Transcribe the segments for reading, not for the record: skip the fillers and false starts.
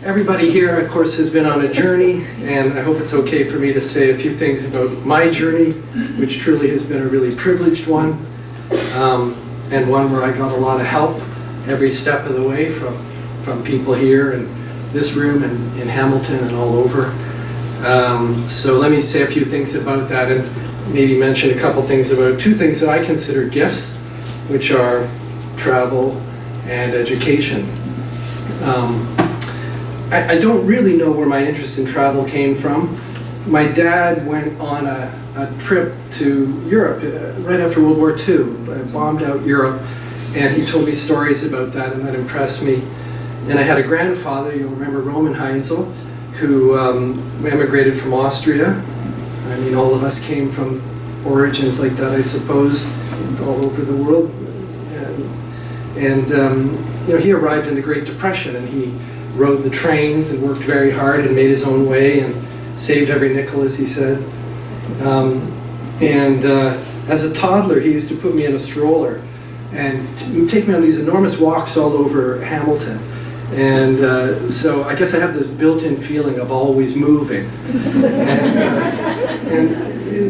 Everybody here, of course, has been on a journey, and I hope it's okay for me to say a few things about my journey, which truly has been a really privileged one, and one where I got a lot of help every step of the way from people here in this room and in Hamilton and all over. So let me say a few things about that and maybe mention a couple things about two things that I consider gifts, which are travel and education. I don't really know where my interest in travel came from. My dad went on a trip to Europe right after World War II, bombed out Europe, and he told me stories about that, and that impressed me. And I had a grandfather, you'll remember Richard Heinzl, who emigrated from Austria. I mean, all of us came from origins like that, I suppose, all over the world. And you know, he arrived in the Great Depression, and he rode the trains and worked very hard and made his own way and saved every nickel, as he said. As a toddler, he used to put me in a stroller and take me on these enormous walks all over Hamilton. And so I guess I have this built-in feeling of always moving. And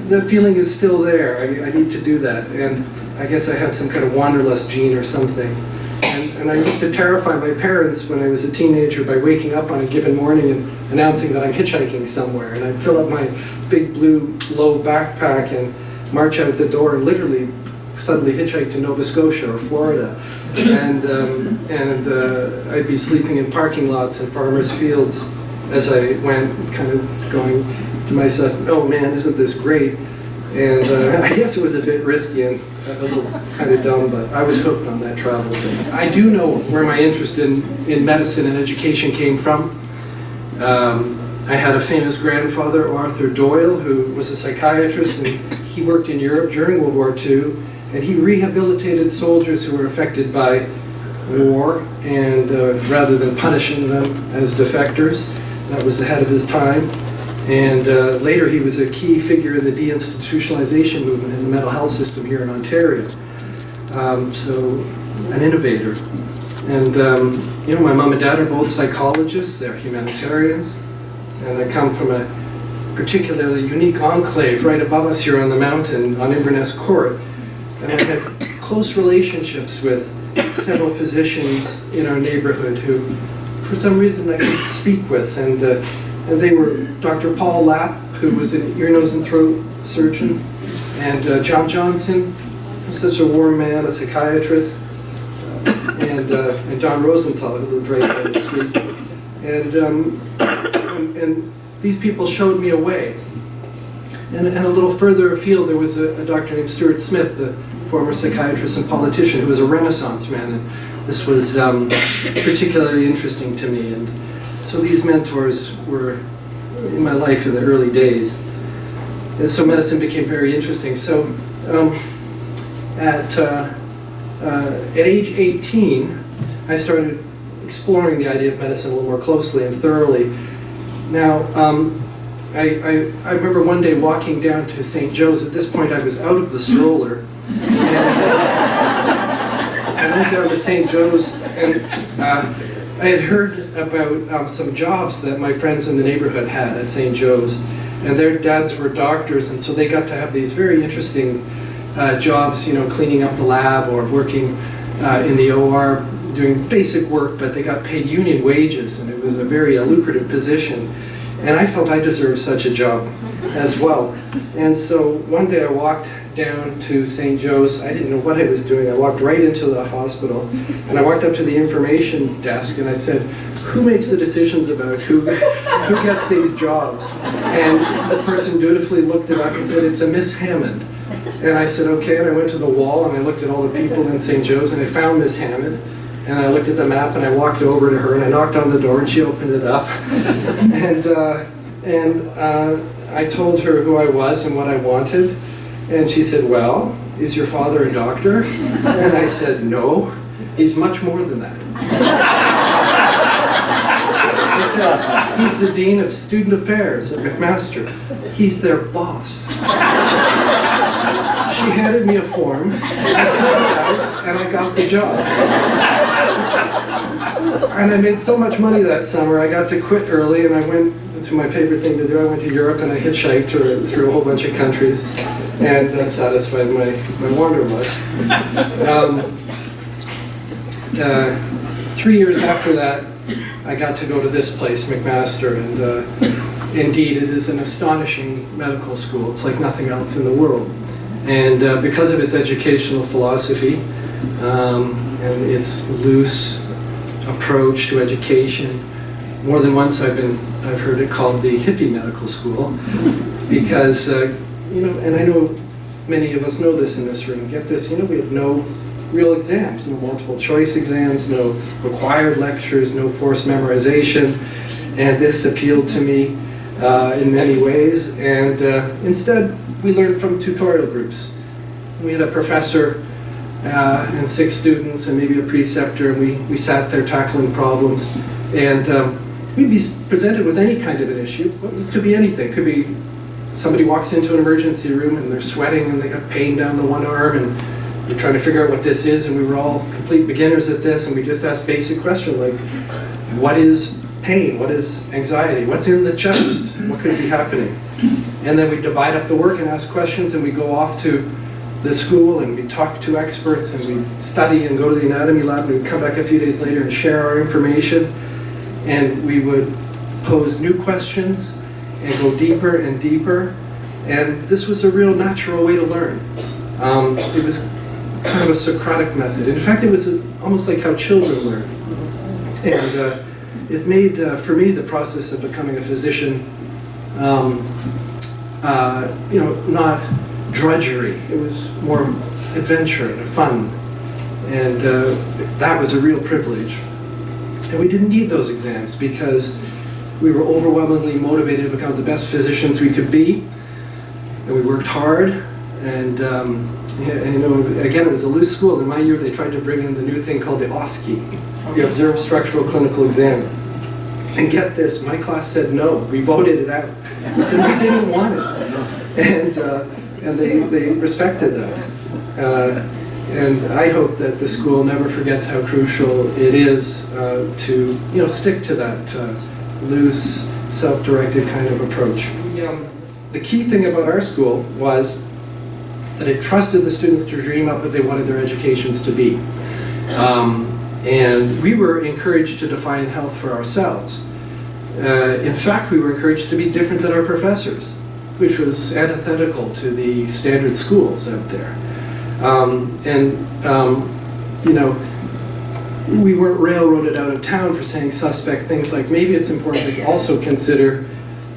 the feeling is still there. I need to do that. And I guess I have some kind of wanderlust gene or something. And I used to terrify my parents when I was a teenager by waking up on a given morning and announcing that I'm hitchhiking somewhere. And I'd fill up my big blue low backpack and march out the door and literally suddenly hitchhike to Nova Scotia or Florida. And I'd be sleeping in parking lots and farmers' fields as I went, kind of going to myself, oh man, isn't this great? And I guess it was a bit risky and a little kind of dumb, but I was hooked on that travel thing. I do know where my interest in medicine and education came from. I had a famous grandfather, Arthur Doyle, who was a psychiatrist, and he worked in Europe during World War II, and he rehabilitated soldiers who were affected by war, and rather than punishing them as defectors. That was ahead of his time. And later he was a key figure in the deinstitutionalization movement in the mental health system here in Ontario. So an innovator. And you know, my mom and dad are both psychologists, they're humanitarians, and I come from a particularly unique enclave right above us here on the mountain on Inverness Court. And I had close relationships with several physicians in our neighborhood who, for some reason, I could speak with. And they were Dr. Paul Lapp, who was an ear, nose, and throat surgeon, and John Johnson, such a warm man, a psychiatrist, and John Rosenthal, who lived right down the street. And these people showed me a way. And a little further afield, there was a doctor named Stuart Smith, the former psychiatrist and politician, who was a Renaissance man. And this was particularly interesting to me. And so these mentors were in my life in the early days. And so medicine became very interesting. So at age 18, I started exploring the idea of medicine a little more closely and thoroughly. Now, I remember one day walking down to St. Joe's. At this point, I was out of the stroller. I went down to St. Joe's, and I had heard about some jobs that my friends in the neighborhood had at St. Joe's, and their dads were doctors, and so they got to have these very interesting jobs, you know, cleaning up the lab or working in the OR, doing basic work, but they got paid union wages, and it was a very lucrative position. And I felt I deserved such a job as well. And so one day I walked down to St. Joe's. I didn't know what I was doing. I walked right into the hospital, and I walked up to the information desk, and I said, who makes the decisions about who gets these jobs? And the person dutifully looked it up and said, it's a Miss Hammond. And I said, okay, and I went to the wall, and I looked at all the people in St. Joe's, and I found Miss Hammond. And I looked at the map, and I walked over to her, and I knocked on the door, and she opened it up. and I told her who I was and what I wanted. And she said, well, is your father a doctor? And I said, no, he's much more than that. I said, he's the Dean of Student Affairs at McMaster. He's their boss. She handed me a form, I filled it out, and I got the job. And I made so much money that summer, I got to quit early, and I went to my favorite thing to do. I went to Europe, and I hitchhiked through a whole bunch of countries, and satisfied my wanderlust. 3 years after that, I got to go to this place, McMaster, and indeed, it is an astonishing medical school. It's like nothing else in the world. And because of its educational philosophy and its loose approach to education, more than once I've heard it called the hippie medical school, because and I know many of us know this in this room. Get this, we had no real exams, no multiple choice exams, no required lectures, no forced memorization, and this appealed to me in many ways. And instead, we learned from tutorial groups. We had a professor and 6 students and maybe a preceptor, and we sat there tackling problems. And we'd be presented with any kind of an issue. It could be anything. It could be somebody walks into an emergency room and they're sweating and they got pain down the one arm, and you're trying to figure out what this is, and we were all complete beginners at this, and we just asked basic questions like, what is pain? What is anxiety? What's in the chest? What could be happening? And then we divide up the work and ask questions, and we go off to the school and we talk to experts and we study and go to the anatomy lab, and we'd come back a few days later and share our information, and we would pose new questions and go deeper and deeper. And this was a real natural way to learn. It was kind of a Socratic method. In fact, it was almost like how children learn. And it made, for me, the process of becoming a physician, not drudgery. It was more adventure and fun. And that was a real privilege. And we didn't need those exams because we were overwhelmingly motivated to become the best physicians we could be. And we worked hard. And again, it was a loose school. In my year, they tried to bring in the new thing called the OSCE, the Observed Structural Clinical Exam. And get this, my class said no. We voted it out. We said we didn't want it. And they respected that. And I hope that the school never forgets how crucial it is to stick to that loose, self-directed kind of approach. The key thing about our school was that it trusted the students to dream up what they wanted their educations to be. And we were encouraged to define health for ourselves. In fact, we were encouraged to be different than our professors, which was antithetical to the standard schools out there. We weren't railroaded out of town for saying suspect things like, maybe it's important to also consider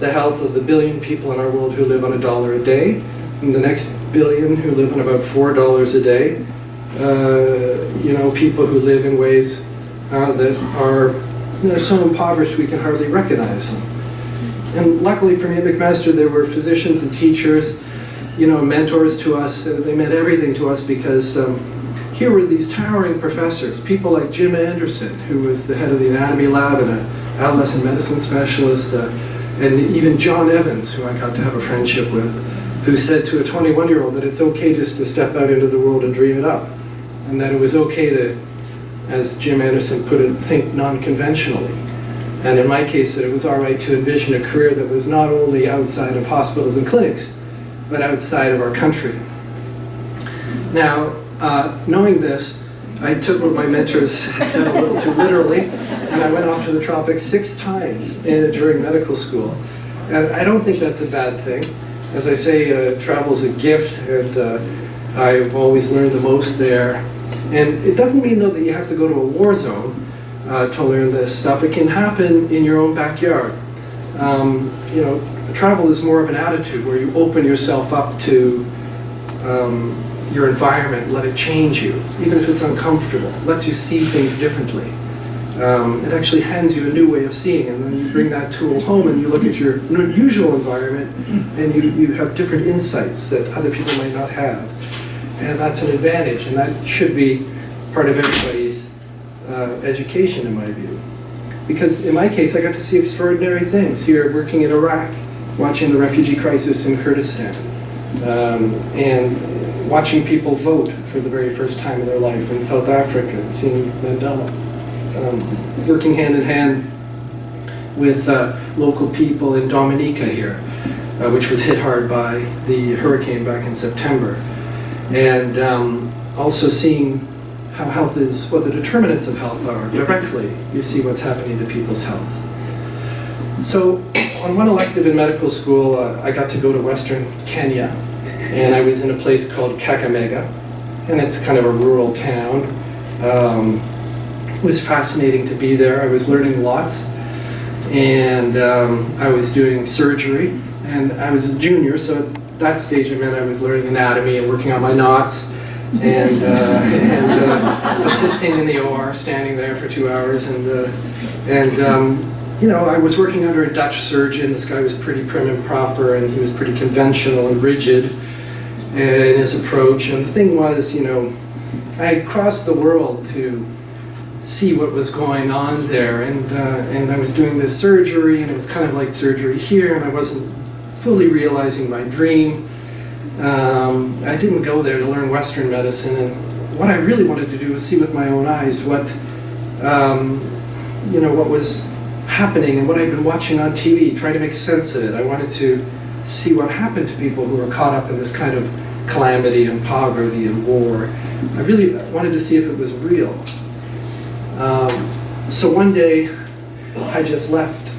the health of the billion people in our world who live on $1 a day, and the next billion who live on about $4 a day. People who live in ways that are so impoverished we can hardly recognize them. And luckily for me at McMaster, there were physicians and teachers, mentors to us. They meant everything to us because here were these towering professors, people like Jim Anderson, who was the head of the anatomy lab and an adolescent medicine specialist, and even John Evans, who I got to have a friendship with, who said to a 21-year-old that it's okay just to step out into the world and dream it up, and that it was okay to, as Jim Anderson put it, think non-conventionally. And in my case, that it was all right to envision a career that was not only outside of hospitals and clinics, but outside of our country. Now, knowing this, I took what my mentors said a little too literally, and I went off to the tropics 6 times during medical school. And I don't think that's a bad thing. As I say, travel's a gift, and I've always learned the most there. And it doesn't mean, though, that you have to go to a war zone to learn this stuff. It can happen in your own backyard. Travel is more of an attitude where you open yourself up to your environment, let it change you, even if it's uncomfortable. It lets you see things differently. It actually hands you a new way of seeing, and then you bring that tool home and you look at your usual environment and you have different insights that other people might not have. And that's an advantage, and that should be part of everybody's education, in my view. Because in my case, I got to see extraordinary things here working in Iraq, watching the refugee crisis in Kurdistan, and watching people vote for the very first time in their life in South Africa and seeing Mandela. working hand in hand with local people in Dominica here, which was hit hard by the hurricane back in September. And also seeing how health is, what the determinants of health are directly. You see what's happening to people's health. So on one elective in medical school, I got to go to Western Kenya, and I was in a place called Kakamega, and it's kind of a rural town. It was fascinating to be there. I was learning lots, and I was doing surgery, and I was a junior, so at that stage it meant I was learning anatomy and working on my knots, and assisting in the OR, standing there for 2 hours, you know, I was working under a Dutch surgeon. This guy was pretty prim and proper, and he was pretty conventional and rigid in his approach. And the thing was, you know, I had crossed the world to see what was going on there, and I was doing this surgery, and it was kind of like surgery here, and I wasn't fully realizing my dream. I didn't go there to learn Western medicine, and what I really wanted to do was see with my own eyes what, you know, what was happening and what I'd been watching on TV, trying to make sense of it. I wanted to see what happened to people who were caught up in this kind of calamity and poverty and war. I really wanted to see if it was real. So one day, I just left.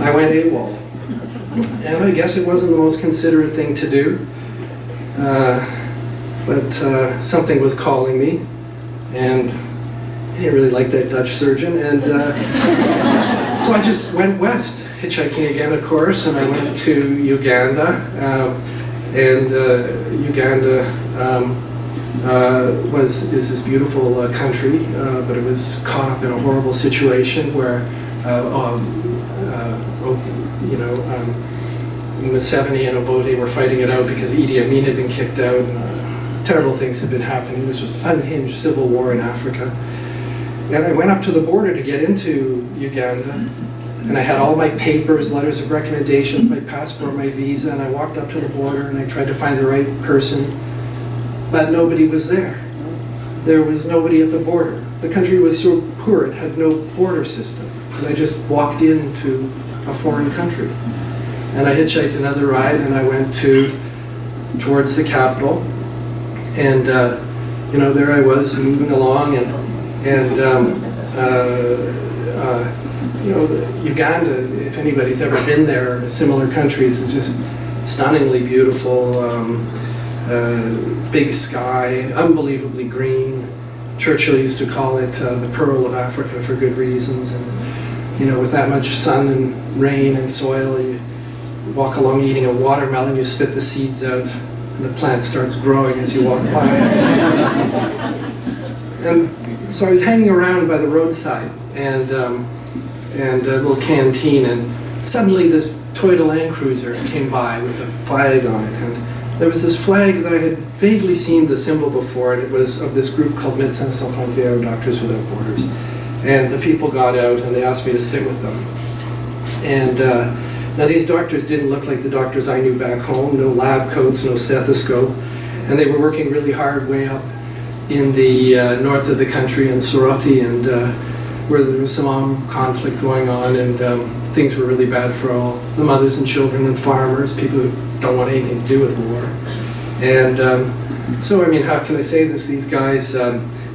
I went AWOL. And I guess it wasn't the most considerate thing to do, but something was calling me, and I didn't really like that Dutch surgeon, and so I just went west, hitchhiking again, of course, and I went to Uganda, and Uganda is this beautiful country, but it was caught up in a horrible situation where, you know, Museveni and Obote were fighting it out because Idi Amin had been kicked out, and terrible things had been happening. This was unhinged civil war in Africa. And I went up to the border to get into Uganda, and I had all my papers, letters of recommendations, my passport, my visa, and I walked up to the border and I tried to find the right person, but nobody was there. There was nobody at the border. The country was so poor, it had no border system. And I just walked into a foreign country. And I hitchhiked another ride, and I went towards the capital, and you know, there I was moving along, and you know, Uganda, if anybody's ever been there, or similar countries, is just stunningly beautiful, big sky, unbelievably green. Churchill used to call it the pearl of Africa for good reasons, and you know, with that much sun and rain and soil, you walk along eating a watermelon, you spit the seeds out, and the plant starts growing as you walk by. And so I was hanging around by the roadside, and a little canteen, and suddenly this Toyota Land Cruiser came by with a flag on it, and there was this flag that I had vaguely seen the symbol before, and it was of this group called Médecins Sans Frontières, Doctors Without Borders. And the people got out, and they asked me to sit with them. And now these doctors didn't look like the doctors I knew back home, no lab coats, no stethoscope, and they were working really hard way up in the north of the country in Soroti, and where there was some armed conflict going on, and things were really bad for all the mothers and children and farmers, people who don't want anything to do with war. And so, I mean, how can I say this? These guys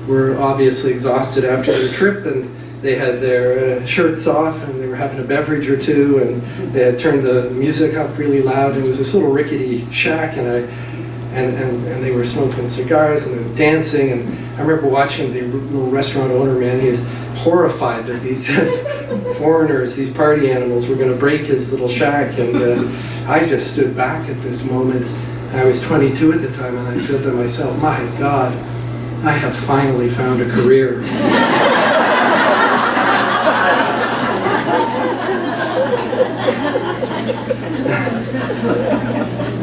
were obviously exhausted after their trip, and they had their shirts off, and they were having a beverage or two, and they had turned the music up really loud. It was this little rickety shack, and they were smoking cigars, and they were dancing, and I remember watching the little restaurant owner, man, he was horrified that these foreigners, these party animals, were going to break his little shack, and I just stood back at this moment. I was 22 at the time, and I said to myself, my God, I have finally found a career.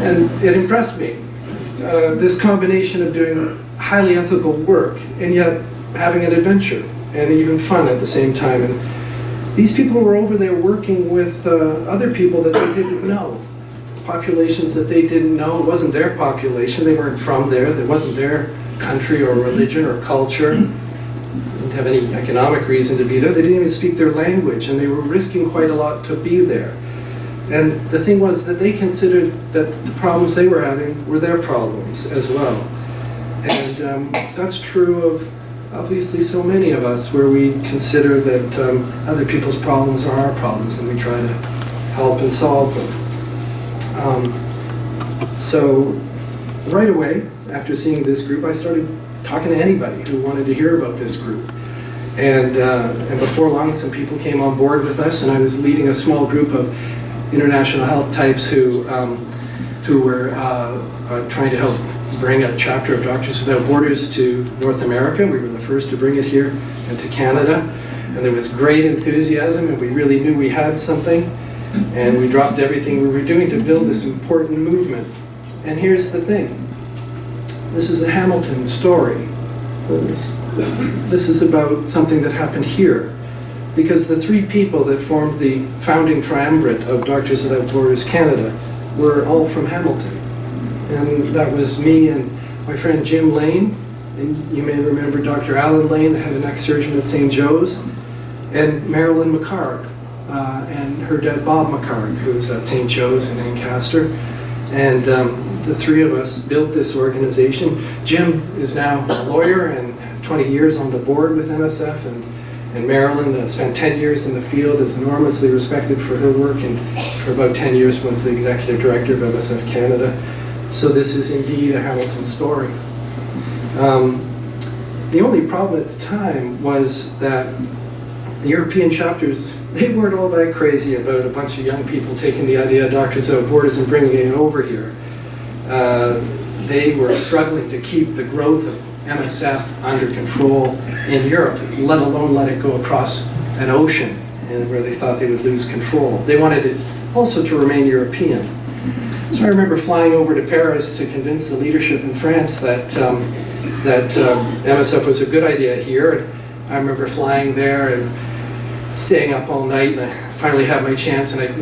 And it impressed me, this combination of doing highly ethical work and yet having an adventure and even fun at the same time. And these people were over there working with other people that they didn't know, populations that they didn't know. It wasn't their population, they weren't from there, it wasn't their country or religion or culture. And have any economic reason to be there. They didn't even speak their language, and they were risking quite a lot to be there. And the thing was that they considered that the problems they were having were their problems as well. And that's true of obviously so many of us, where we consider that other people's problems are our problems, and we try to help and solve them. So right away, after seeing this group, I started talking to anybody who wanted to hear about this group. And before long, some people came on board with us, and I was leading a small group of international health types who were trying to help bring a chapter of Doctors Without Borders to North America. We were the first to bring it here and to Canada. And there was great enthusiasm, and we really knew we had something. And we dropped everything we were doing to build this important movement. And here's the thing. This is a Hamilton story. This is about something that happened here. Because the three people that formed the founding triumvirate of Doctors Without Borders Canada were all from Hamilton. And that was me and my friend Jim Lane, and you may remember Dr. Alan Lane, the head and neck surgeon at St. Joe's, and Marilyn McCarg, and her dad Bob McCarg, who was at St. Joe's in Ancaster. And the three of us built this organization. Jim is now a lawyer and 20 years on the board with MSF, and Marilyn spent 10 years in the field, is enormously respected for her work, and for about 10 years was the executive director of MSF Canada. So this is indeed a Hamilton story. The only problem at the time was that the European chapters, they weren't all that crazy about a bunch of young people taking the idea of Doctors Without Borders and bringing it over here. They were struggling to keep the growth of MSF under control in Europe, let alone let it go across an ocean, and where they thought they would lose control. They wanted it also to remain European. So I remember flying over to Paris to convince the leadership in France that MSF was a good idea here. And I remember flying there and staying up all night, and I finally had my chance, and I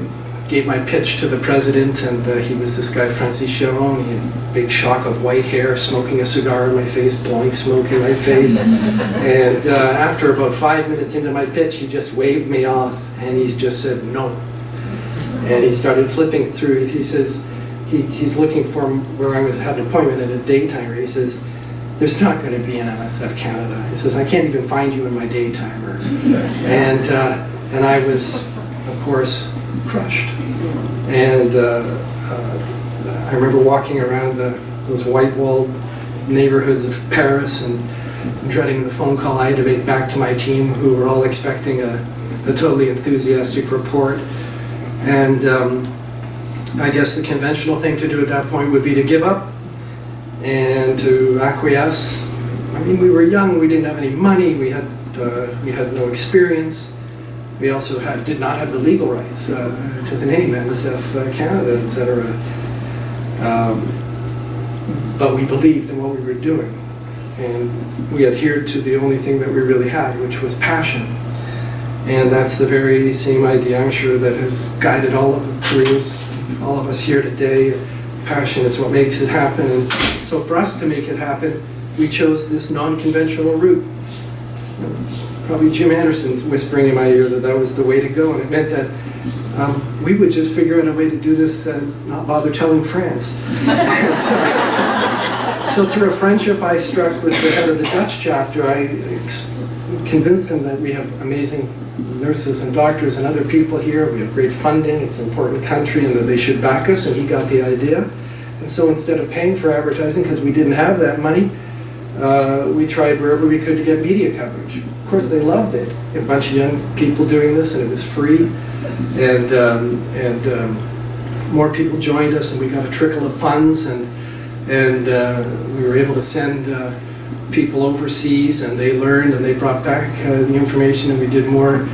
gave my pitch to the president, and he was this guy, Francis Charon. He had a big shock of white hair, smoking a cigar in my face, blowing smoke in my face. And after about 5 minutes into my pitch, he just waved me off, and he just said, no. And he started flipping through. He says, he's looking for where I had an appointment at his daytimer. He says, there's not going to be an MSF Canada. He says, I can't even find you in my daytimer. And I was, of course, crushed. And I remember walking around those white-walled neighborhoods of Paris and dreading the phone call I had to make back to my team, who were all expecting a totally enthusiastic report. And I guess the conventional thing to do at that point would be to give up and to acquiesce. I mean, we were young, we didn't have any money, we had no experience. We also did not have the legal rights to the name MSF Canada, etc. But we believed in what we were doing. And we adhered to the only thing that we really had, which was passion. And that's the very same idea, I'm sure, that has guided all of the careers, all of us here today. Passion is what makes it happen. And so for us to make it happen, we chose this non-conventional route. Probably Jim Anderson's whispering in my ear that that was the way to go. And it meant that we would just figure out a way to do this and not bother telling France. So through a friendship I struck with the head of the Dutch chapter, I convinced him that we have amazing nurses and doctors and other people here. We have great funding, it's an important country, and that they should back us, and he got the idea. And so instead of paying for advertising, because we didn't have that money, we tried wherever we could to get media coverage. Of course, they loved it. A bunch of young people doing this, and it was free. And more people joined us, and we got a trickle of funds, and we were able to send people overseas, and they learned, and they brought back the information, and we did more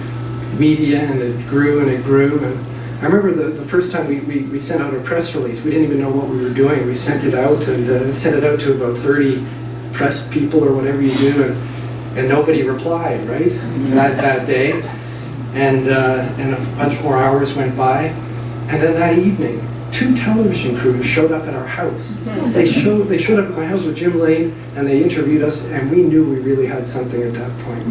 media, and it grew and it grew. And I remember the first time we sent out a press release. We didn't even know what we were doing. We sent it out, and sent it out to about 30 press people or whatever you do, and nobody replied, right, that day. And a bunch more hours went by, and then that evening, 2 television crews showed up at our house. They showed up at my house with Jim Lane, and they interviewed us, and we knew we really had something at that point.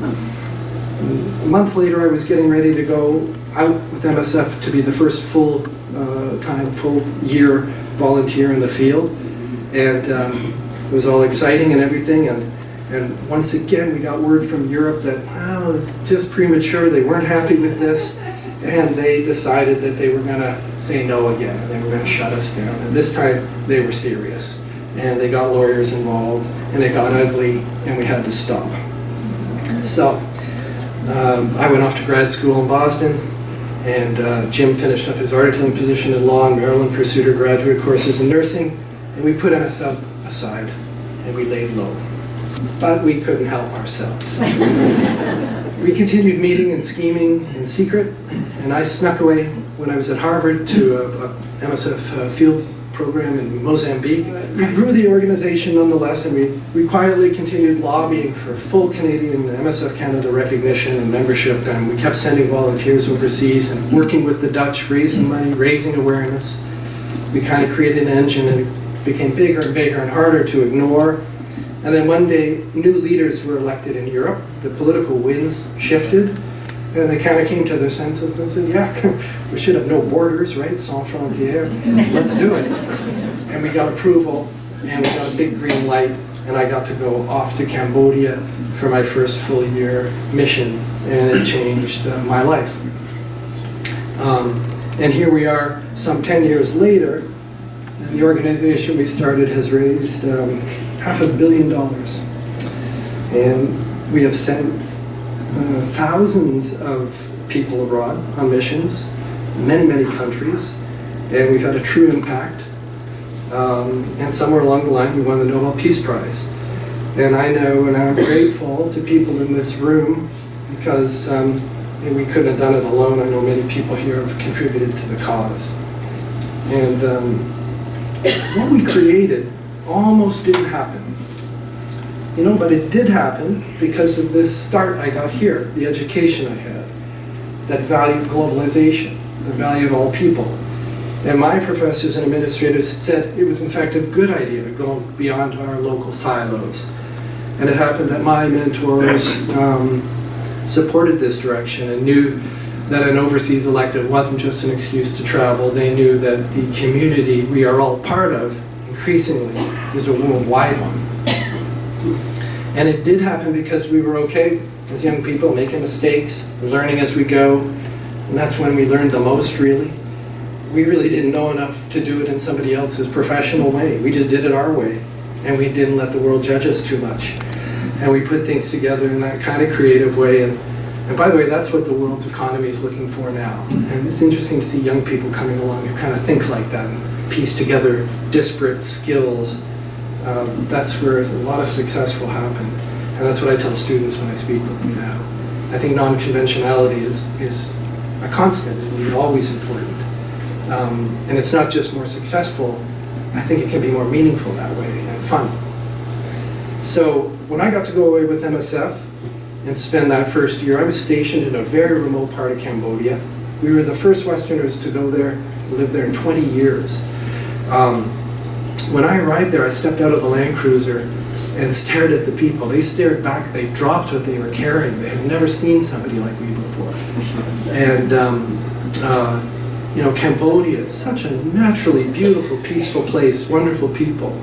A month later, I was getting ready to go out with MSF to be the first full year volunteer in the field, and it was all exciting and everything. And once again, we got word from Europe that, well, it's just premature. They weren't happy with this, and they decided that they were going to say no again, and they were going to shut us down. And this time, they were serious, and they got lawyers involved, and it got ugly, and we had to stop. So I went off to grad school in Boston, and Jim finished up his articling position in law, and Marilyn pursued her graduate courses in nursing, and we put MSF aside, and we laid low. But we couldn't help ourselves. We continued meeting and scheming in secret, and I snuck away when I was at Harvard to a MSF field program in Mozambique. We grew the organization nonetheless, and we quietly continued lobbying for full Canadian MSF Canada recognition and membership, and we kept sending volunteers overseas and working with the Dutch, raising money, raising awareness. We kind of created an engine, and it became bigger and bigger and harder to ignore. And then one day, new leaders were elected in Europe. The political winds shifted, and they kind of came to their senses and said, yeah, we should have no borders, right? Sans frontières. Let's do it. And we got approval, and we got a big green light, and I got to go off to Cambodia for my first full year mission, and it changed my life. And here we are some 10 years later, and the organization we started has raised $500 million. And we have sent thousands of people abroad on missions, many, many countries, and we've had a true impact. And somewhere along the line, we won the Nobel Peace Prize. And I know, and I'm grateful to people in this room, because we couldn't have done it alone. I know many people here have contributed to the cause. And what we created almost didn't happen. You know, but it did happen because of this start I got here, the education I had, that valued globalization, that valued all people. And my professors and administrators said it was in fact a good idea to go beyond our local silos. And it happened that my mentors supported this direction and knew that an overseas elective wasn't just an excuse to travel. They knew that the community we are all part of increasingly is a worldwide one. And it did happen because we were okay as young people, making mistakes, learning as we go, and that's when we learned the most, really. We really didn't know enough to do it in somebody else's professional way. We just did it our way, and we didn't let the world judge us too much. And we put things together in that kind of creative way, and by the way, that's what the world's economy is looking for now. And it's interesting to see young people coming along who kind of think like that and piece together disparate skills. That's where a lot of success will happen. And that's what I tell students when I speak with them now. I think non-conventionality is a constant and always important. And it's not just more successful, I think it can be more meaningful that way and fun. So when I got to go away with MSF and spend that first year, I was stationed in a very remote part of Cambodia. We were the first Westerners to go there, live there in 20 years. When I arrived there, I stepped out of the Land Cruiser and stared at the people. They stared back, they dropped what they were carrying. They had never seen somebody like me before. And you know, Cambodia is such a naturally beautiful, peaceful place, wonderful people.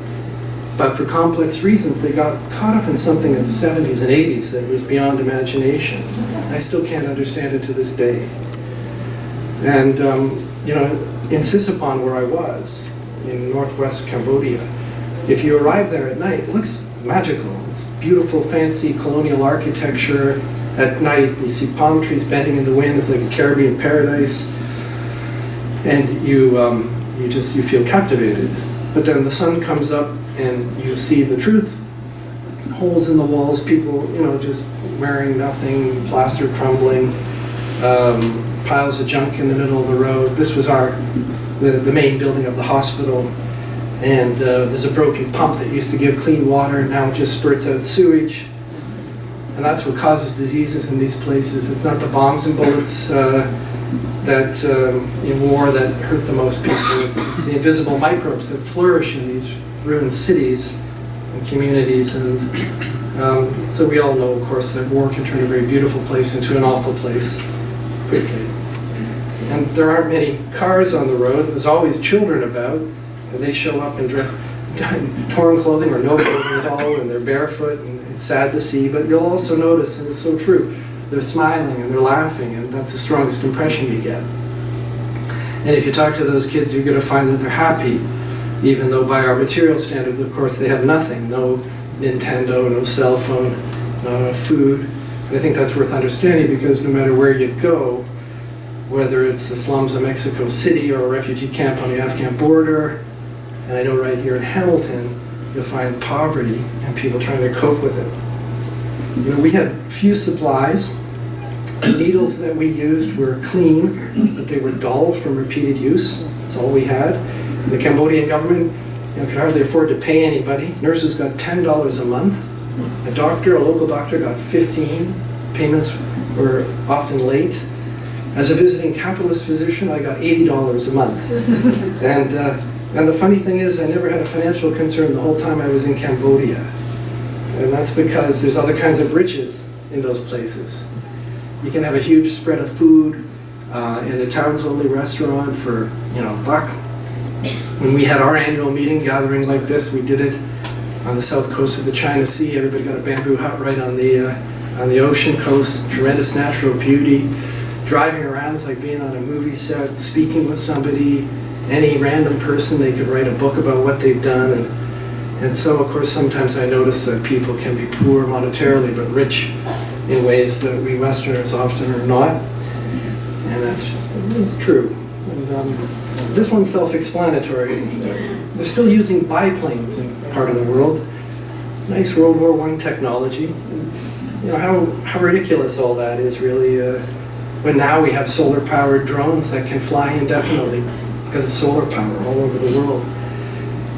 But for complex reasons, they got caught up in something in the 70s and 80s that was beyond imagination. I still can't understand it to this day. And you know, in Sisupon, where I was, in northwest Cambodia, if you arrive there at night, it looks magical. It's beautiful, fancy colonial architecture. At night, you see palm trees bending in the wind. It's like a Caribbean paradise. And you feel captivated. But then the sun comes up and you see the truth. Holes in the walls, people, you know, just wearing nothing, plaster crumbling, piles of junk in the middle of the road. This was the main building of the hospital. And there's a broken pump that used to give clean water, and now it just spurts out sewage. And that's what causes diseases in these places. It's not the bombs and bullets. that in war that hurt the most people. It's the invisible microbes that flourish in these ruined cities and communities. And so we all know, of course, that war can turn a very beautiful place into an awful place quickly. And there aren't many cars on the road. There's always children about, and they show up in torn clothing or no clothing at all, and they're barefoot, and it's sad to see. But you'll also notice, and it's so true, they're smiling and they're laughing, and that's the strongest impression you get. And if you talk to those kids, you're going to find that they're happy, even though by our material standards, of course, they have nothing. No Nintendo, no cell phone, no food. And I think that's worth understanding, because no matter where you go, whether it's the slums of Mexico City or a refugee camp on the Afghan border, and I know right here in Hamilton, you'll find poverty and people trying to cope with it. You know, we had few supplies. The needles that we used were clean, but they were dull from repeated use. That's all we had. The Cambodian government, you know, could hardly afford to pay anybody. Nurses got $10 a month. A doctor, a local doctor, got 15. Payments were often late. As a visiting capitalist physician, I got $80 a month. And the funny thing is, I never had a financial concern the whole time I was in Cambodia. And that's because there's other kinds of riches in those places. You can have a huge spread of food in a town's-only restaurant for, you know, $1. When we had our annual meeting gathering like this, we did it on the south coast of the China Sea. Everybody got a bamboo hut right on the ocean coast. Tremendous natural beauty. Driving around is like being on a movie set, speaking with somebody, any random person. They could write a book about what they've done. And so, of course, sometimes I notice that people can be poor monetarily, but rich in ways that we Westerners often are not. And that's true. And, this one's self-explanatory. They're still using biplanes in part of the world. Nice World War I technology. And, you know, how ridiculous all that is, really. When now we have solar-powered drones that can fly indefinitely because of solar power all over the world.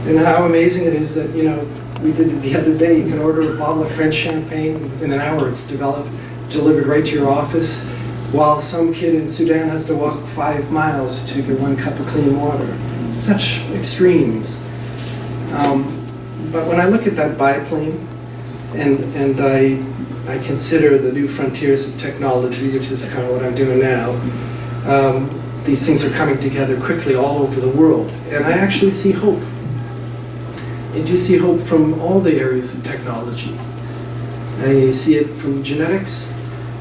And how amazing it is that, you know, we did it the other day. You can order a bottle of French champagne, and within an hour it's delivered right to your office, while some kid in Sudan has to walk 5 miles to get 1 cup of clean water. Such extremes. But when I look at that biplane, and I consider the new frontiers of technology, which is kind of what I'm doing now, these things are coming together quickly all over the world. And I actually see hope. And you see hope from all the areas of technology. I see it from genetics.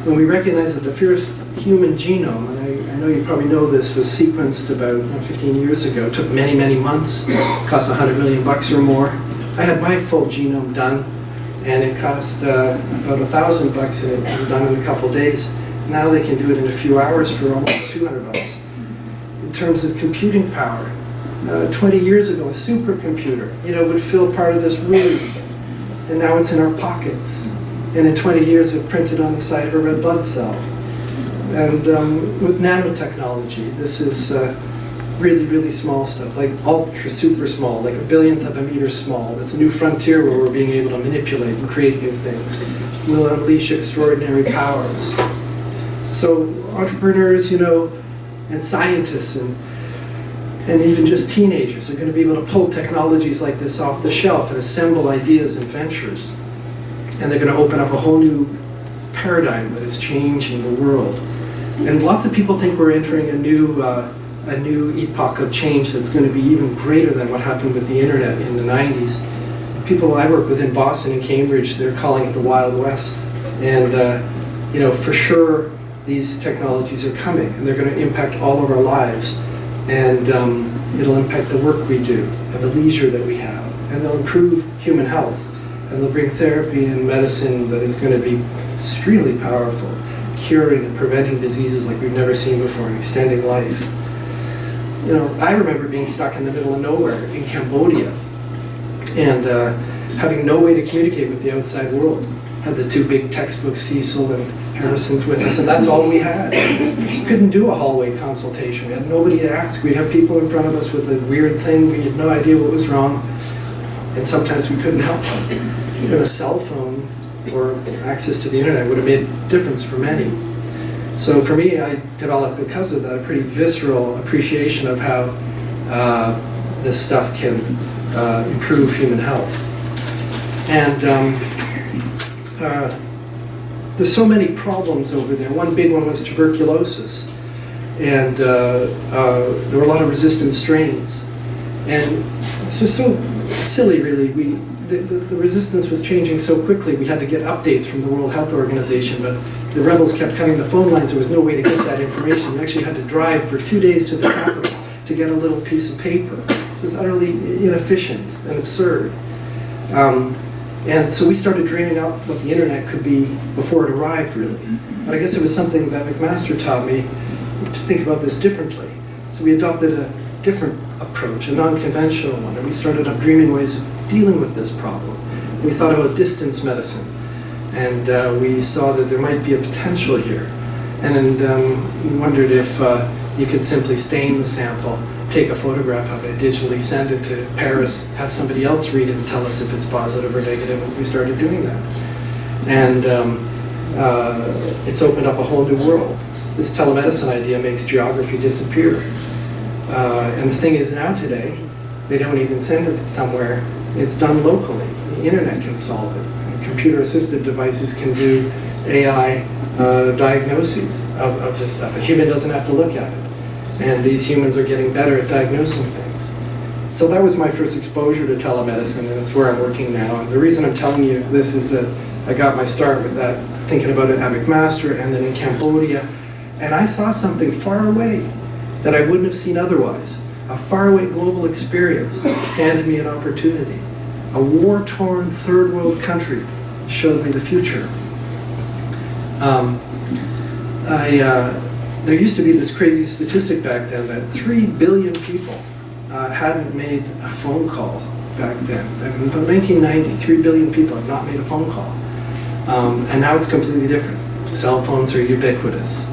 When we recognize that the first human genome, and I know you probably know this, was sequenced about 15 years ago. It took many, many months. It cost $100 million or more. I had my full genome done, and it cost about $1,000, and it was done in a couple days. Now they can do it in a few hours for almost $200. In terms of computing power, 20 years ago, a supercomputer, you know, would fill part of this room, and now it's in our pockets. And in 20 years, it printed on the side of a red blood cell. And with nanotechnology, this is really, really small stuff, like ultra super small, like 1/1000th of a meter small. It's a new frontier where we're being able to manipulate and create new things. We'll unleash extraordinary powers. So entrepreneurs, you know, and scientists and even just teenagers are going to be able to pull technologies like this off the shelf and assemble ideas and ventures. And they're going to open up a whole new paradigm that is changing the world. And lots of people think we're entering a new epoch of change that's going to be even greater than what happened with the internet in the 90s. People I work with in Boston and Cambridge, they're calling it the Wild West. And you know, for sure, these technologies are coming, and they're going to impact all of our lives. And it'll impact the work we do and the leisure that we have. And they'll improve human health. And they'll bring therapy and medicine that is going to be extremely powerful, curing and preventing diseases like we've never seen before, and extending life. You know, I remember being stuck in the middle of nowhere in Cambodia and having no way to communicate with the outside world. Had the 2 big textbooks, Cecil and Harrison's, with us, and that's all we had. We couldn't do a hallway consultation. We had nobody to ask. We'd have people in front of us with a weird thing. We had no idea what was wrong, and sometimes we couldn't help them. Even a cell phone or access to the internet would have made a difference for many. So for me, I developed, because of that, a pretty visceral appreciation of how this stuff can improve human health. And there's so many problems over there. One big one was tuberculosis. And there were a lot of resistant strains. And it's just so silly, really. The resistance was changing so quickly, we had to get updates from the World Health Organization, but the rebels kept cutting the phone lines. There was no way to get that information. We actually had to drive for 2 days to the capital to get a little piece of paper. It was utterly inefficient and absurd. And so we started dreaming up what the internet could be before it arrived, really. But I guess it was something that McMaster taught me, to think about this differently. So we adopted a different approach, a non-conventional one, and we started up dreaming ways of dealing with this problem. We thought about distance medicine, and we saw that there might be a potential here. And we wondered if you could simply stain the sample, take a photograph of it, digitally send it to Paris, have somebody else read it and tell us if it's positive or negative, and we started doing that. And it's opened up a whole new world. This telemedicine idea makes geography disappear. And the thing is, now today, they don't even send it somewhere. It's done locally. The internet can solve it. Computer-assisted devices can do AI diagnoses of this stuff. A human doesn't have to look at it. And these humans are getting better at diagnosing things. So that was my first exposure to telemedicine, and it's where I'm working now. And the reason I'm telling you this is that I got my start with that, thinking about it at McMaster and then in Cambodia. And I saw something far away that I wouldn't have seen otherwise. A faraway global experience handed me an opportunity. A war-torn third world country showed me the future. There used to be this crazy statistic back then that 3 billion people hadn't made a phone call back then. In 1990, 3 billion people had not made a phone call. And now it's completely different. Cell phones are ubiquitous.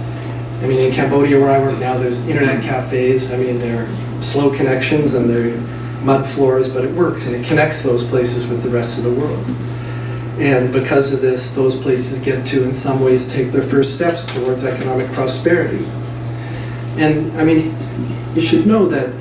I mean, in Cambodia, where I work now, there's internet cafes. I mean, they're slow connections and they're mud floors, but it works and it connects those places with the rest of the world. And because of this, those places get to, in some ways, take their first steps towards economic prosperity. And I mean, you should know that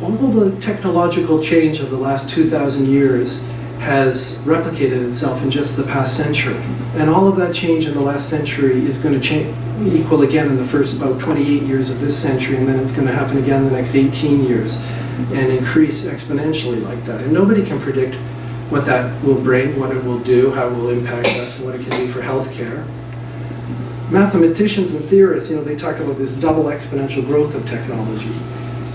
all the technological change of the last 2,000 years has replicated itself in just the past century. And all of that change in the last century is going to equal again in the first about 28 years of this century, and then it's going to happen again in the next 18 years and increase exponentially like that. And nobody can predict what that will bring, what it will do, how it will impact us, and what it can do for healthcare. Mathematicians and theorists, they talk about this double exponential growth of technology.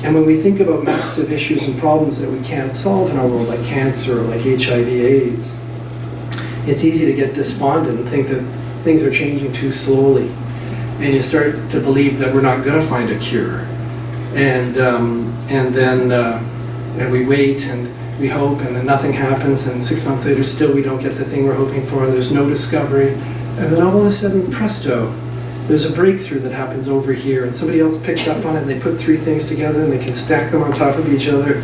And when we think about massive issues and problems that we can't solve in our world, like cancer or like HIV/AIDS, it's easy to get despondent and think that things are changing too slowly. And you start to believe that we're not going to find a cure. And then we wait and we hope, and then nothing happens, and 6 months later still we don't get the thing we're hoping for, and there's no discovery. And then all of a sudden, presto, there's a breakthrough that happens over here, and somebody else picks up on it, and they put 3 things together, and they can stack them on top of each other.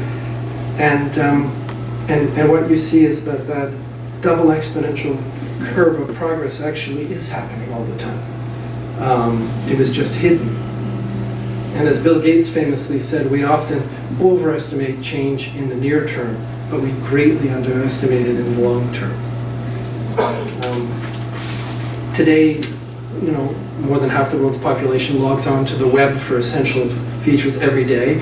And what you see is that double exponential curve of progress actually is happening all the time. It was just hidden. And as Bill Gates famously said, we often overestimate change in the near term, but we greatly underestimate it in the long term. Today, more than half the world's population logs on to the web for essential features every day.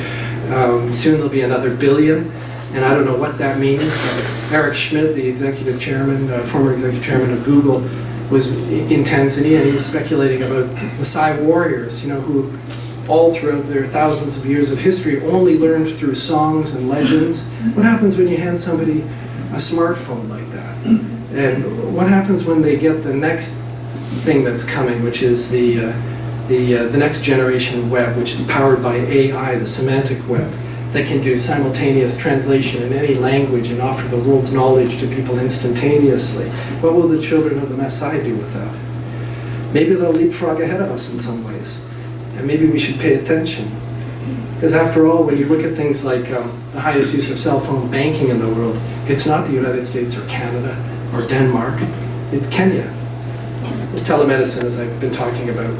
Soon there'll be another billion, and I don't know what that means. Eric Schmidt, the executive chairman, former executive chairman of Google, was in Tanzania, and he was speculating about Maasai warriors, who all throughout their thousands of years of history only learned through songs and legends. What happens when you hand somebody a smartphone like that? And what happens when they get the next thing that's coming, which is the next generation web, which is powered by AI, the semantic web, that can do simultaneous translation in any language and offer the world's knowledge to people instantaneously? What will the children of the Maasai do with that? Maybe they'll leapfrog ahead of us in some ways. And maybe we should pay attention. Because after all, when you look at things like the highest use of cell phone banking in the world, it's not the United States or Canada or Denmark, it's Kenya. Telemedicine, as I've been talking about,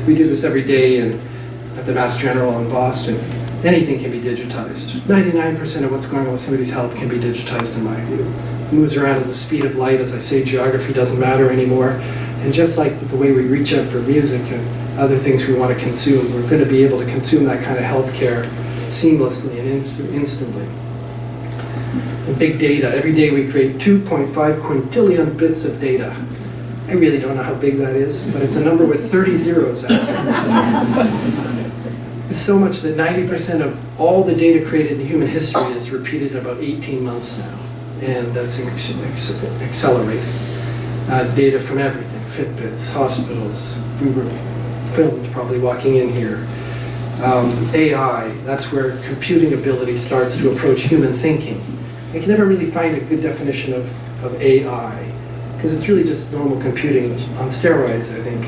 we do this every day at the Mass General in Boston. Anything can be digitized. 99% of what's going on with somebody's health can be digitized in my view. It moves around at the speed of light. As I say, geography doesn't matter anymore. And just like the way we reach out for music and other things we want to consume, we're going to be able to consume that kind of healthcare seamlessly and instantly. And big data. Every day we create 2.5 quintillion bits of data. I really don't know how big that is, but it's a number with 30 zeros after it. It's so much that 90% of all the data created in human history is repeated in about 18 months now. And that's accelerating. Data from everything, Fitbits, hospitals. We were filmed probably walking in here. AI, that's where computing ability starts to approach human thinking. I can never really find a good definition of AI, because it's really just normal computing on steroids, I think.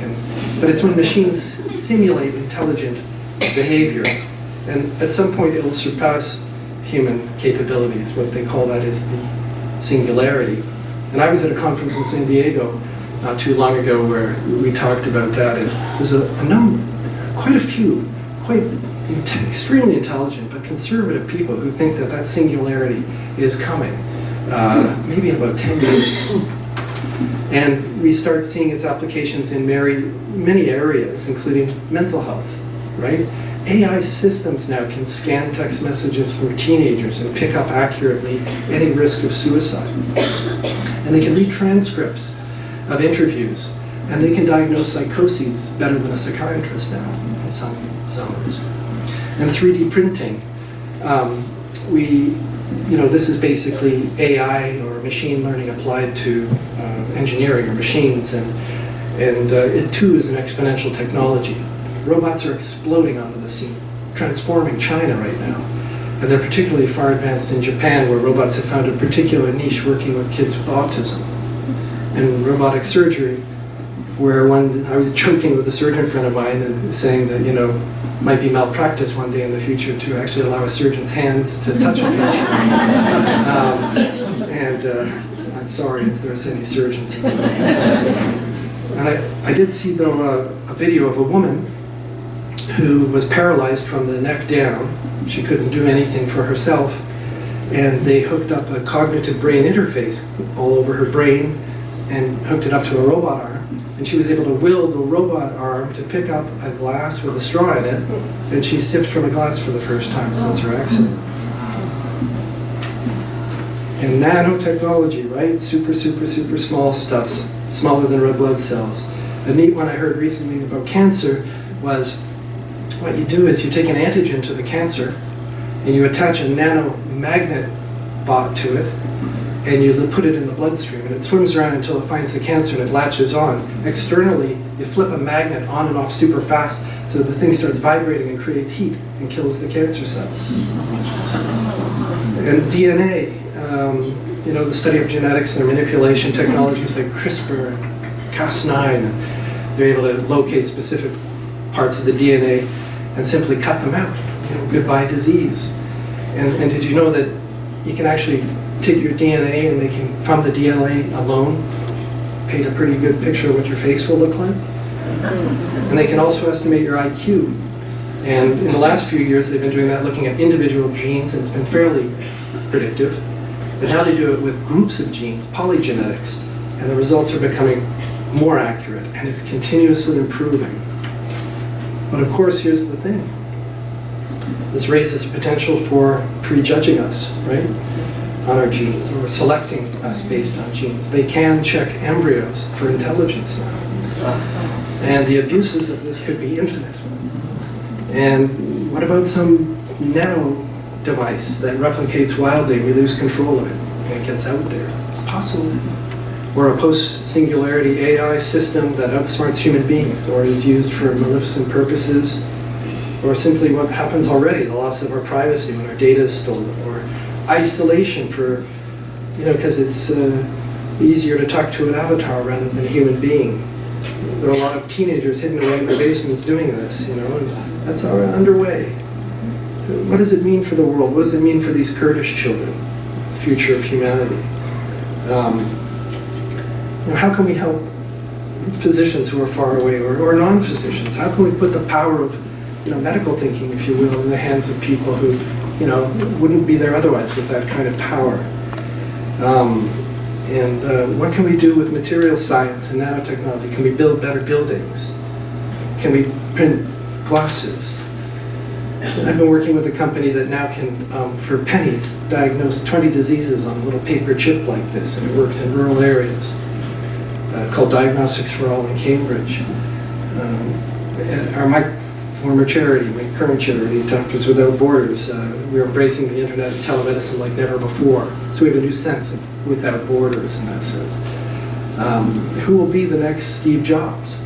But it's when machines simulate intelligent behavior, and at some point it'll surpass human capabilities. What they call that is the singularity. And I was at a conference in San Diego not too long ago where we talked about that, and there's a number, quite a few, extremely intelligent but conservative people who think that singularity is coming, maybe in about 10 years. And we start seeing its applications in many areas, including mental health, right? AI systems now can scan text messages from teenagers and pick up accurately any risk of suicide. And they can read transcripts of interviews, and they can diagnose psychoses better than a psychiatrist now in some zones. And 3D printing, this is basically AI or machine learning applied to engineering or machines, and it too is an exponential technology. Robots are exploding onto the scene, transforming China right now. And they're particularly far advanced in Japan, where robots have found a particular niche working with kids with autism. And robotic surgery, where I was joking with a surgeon friend of mine and saying that, might be malpractice one day in the future to actually allow a surgeon's hands to touch a patient. I'm sorry if there's any surgeons. And I did see, though, a video of a woman who was paralyzed from the neck down. She couldn't do anything for herself. And they hooked up a cognitive brain interface all over her brain and hooked it up to a robot arm. And she was able to will the robot arm to pick up a glass with a straw in it, and she sipped from a glass for the first time since her accident. And nanotechnology, right? Super, super, super small stuff, smaller than red blood cells. A neat one I heard recently about cancer was what you do is you take an antigen to the cancer and you attach a nanomagnet bot to it, and you put it in the bloodstream, and it swims around until it finds the cancer and it latches on. Externally, you flip a magnet on and off super fast, so the thing starts vibrating and creates heat and kills the cancer cells. And DNA, the study of genetics and manipulation technologies like CRISPR and Cas9, and they're able to locate specific parts of the DNA and simply cut them out. Goodbye disease. And did you know that you can actually take your DNA and they can, from the DNA alone, paint a pretty good picture of what your face will look like? And they can also estimate your IQ. And in the last few years, they've been doing that looking at individual genes, and it's been fairly predictive. But now they do it with groups of genes, polygenetics, and the results are becoming more accurate, and it's continuously improving. But of course, here's the thing. This raises the potential for prejudging us, right, on our genes, or selecting us based on genes. They can check embryos for intelligence now. And the abuses of this could be infinite. And what about some nano device that replicates wildly, we lose control of it, and it gets out there? It's possible. Or a post-singularity AI system that outsmarts human beings, or is used for maleficent purposes, or simply what happens already, the loss of our privacy when our data is stolen, or isolation for, because it's easier to talk to an avatar rather than a human being. There are a lot of teenagers hidden away in their basements doing this, and that's underway. What does it mean for the world? What does it mean for these Kurdish children, the future of humanity? How can we help physicians who are far away, or non-physicians? How can we put the power of medical thinking, if you will, in the hands of people who wouldn't be there otherwise with that kind of power? And what can we do with material science and nanotechnology? Can we build better buildings? Can we print glasses? I've been working with a company that now can, for pennies, diagnose 20 diseases on a little paper chip like this, and it works in rural areas, called Diagnostics for All in Cambridge. My former charity, my current charity, Doctors Without Borders, we're embracing the internet and telemedicine like never before. So we have a new sense of without borders in that sense. Who will be the next Steve Jobs?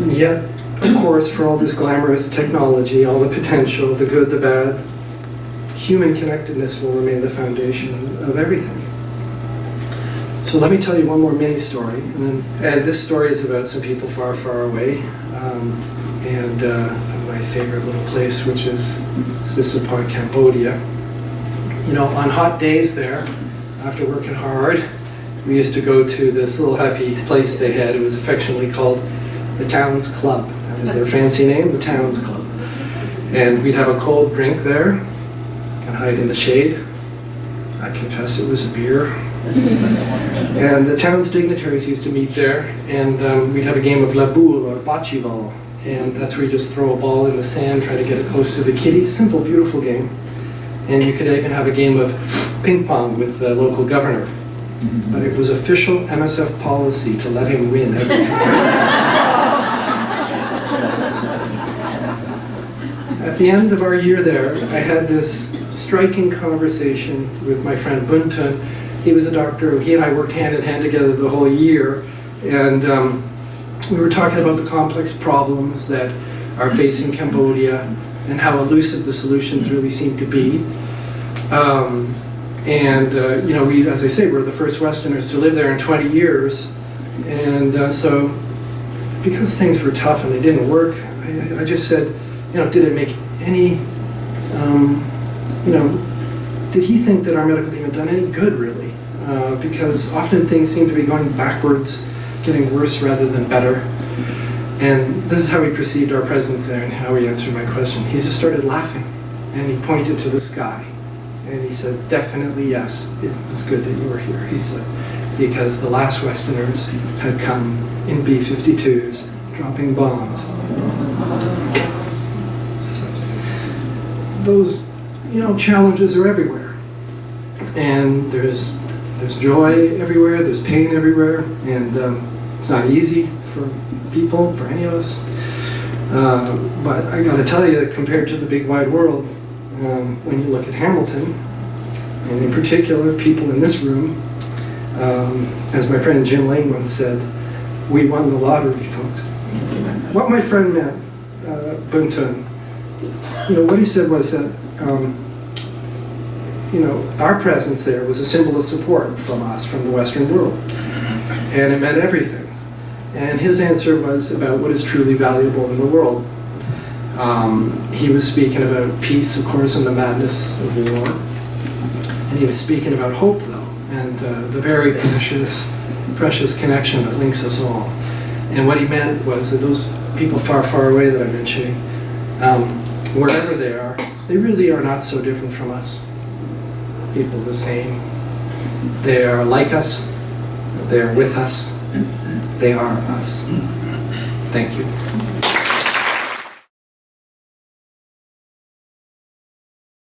And yet, of course, for all this glamorous technology, all the potential, the good, the bad, human connectedness will remain the foundation of everything. So let me tell you one more mini story, and this story is about some people far, far away, and my favorite little place, which is Sisupon, Cambodia. On hot days there, after working hard, we used to go to this little happy place they had. It was affectionately called the Towns Club. That was their fancy name, the Towns Club. And we'd have a cold drink there and hide in the shade. I confess it was a beer. And the town's dignitaries used to meet there, and we'd have a game of la boule or bocce ball. And that's where you just throw a ball in the sand, try to get it close to the kitty. Simple, beautiful game. And you could even have a game of ping pong with the local governor. But it was official MSF policy to let him win every time. At the end of our year there, I had this striking conversation with my friend Buntun. He was a doctor. He and I worked hand in hand together the whole year. And we were talking about the complex problems that are facing Cambodia and how elusive the solutions really seem to be. We, as I say, we're the first Westerners to live there in 20 years. And so because things were tough and they didn't work, I just said, did it make any, did he think that our medical team had done any good, really? Because often things seem to be going backwards, getting worse rather than better. And this is how he perceived our presence there and how he answered my question. He just started laughing, and he pointed to the sky. And he said, definitely yes, it was good that you were here, he said, because the last Westerners had come in B-52s, dropping bombs. So, those, challenges are everywhere. And there's joy everywhere, there's pain everywhere, and it's not easy for people, for any of us. But I gotta tell you, compared to the big wide world, when you look at Hamilton, and in particular people in this room, as my friend Jim Lane once said, we won the lottery, folks. What my friend meant, Buntun, what he said was that our presence there was a symbol of support from us, from the Western world. And it meant everything. And his answer was about what is truly valuable in the world. He was speaking about peace, of course, and the madness of war. And he was speaking about hope, though, and the very precious connection that links us all. And what he meant was that those people far, far away that I'm mentioning, wherever they are, they really are not so different from us. People the same. They are like us. They are with us. They are us. Thank you.